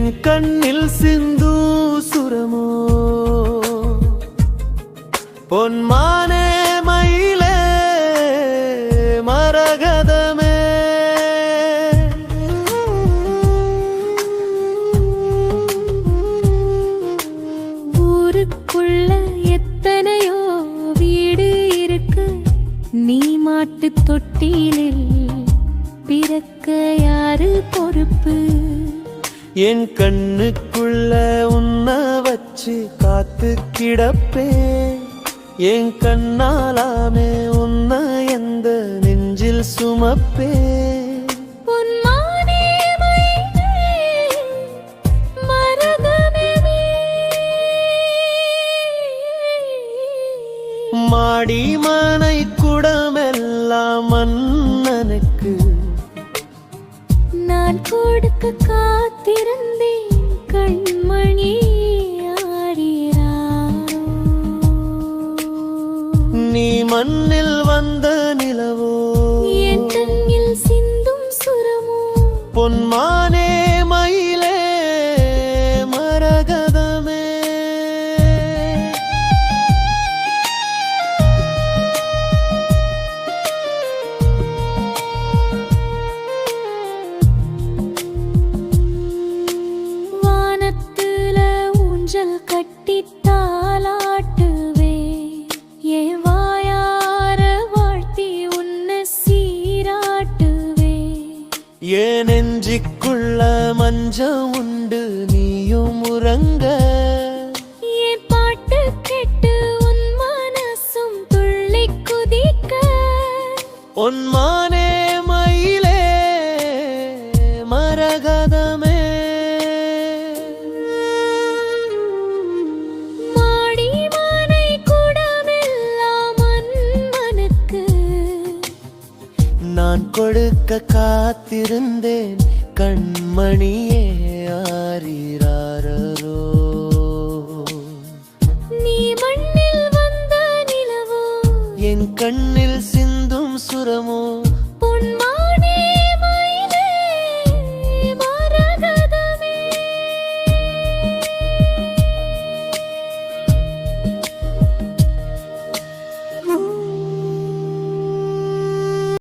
என் கண்ணில் சிந்து சுரமோ பொன்மானே மயிலே மரகதமே ஊருக்குள்ள எத்தனையோ வீடு இருக்கு, நீ மாட்டு தொட்டிலில் பிறக்க யாரு பொறுப்பு? என் கண்ணுக்குள்ள உன்ன வச்சு காத்து கிடப்பேன், என் கண்ணாலாமே உன்ன எந்த நெஞ்சில் சுமப்பேன். பொன்மானே மயிலே மரகதமே, மாடி மனை குடமெல்லாம் மன்னனுக்கு நான் கொடுக்க காத்திருந்தேன் கண்மணி ஆரிராரோ. நீ மண்ணில் வந்த நிலவோ என் கண்ணில் சிந்தும் சுரமோ பொன்மானே மயிலே மரகதமே. வானத்துல ஊஞ்சல் கட்டி தாலாட்டுவே, என் வாயார வாழ்த்தி உன்னை சீராட்டுவே. ஏன் நெஞ்சிக்குள்ள மஞ்சம் உண்டு நீயும் உறங்க, என் பாட்டு கேட்டு உன் மனசும் துள்ளி குதிக்க. பொன்மானே மயிலே மரகதமே. மாடி மனை குடமெல்லாம் மன்னனுக்கு நான் கொடுக்க காத்திருந்தேன் கண்மணியே ஆரிராரோ. நீ மண்ணில் வந்த நிலவோ என் கண்ணில் சிந்தும் சுரமோ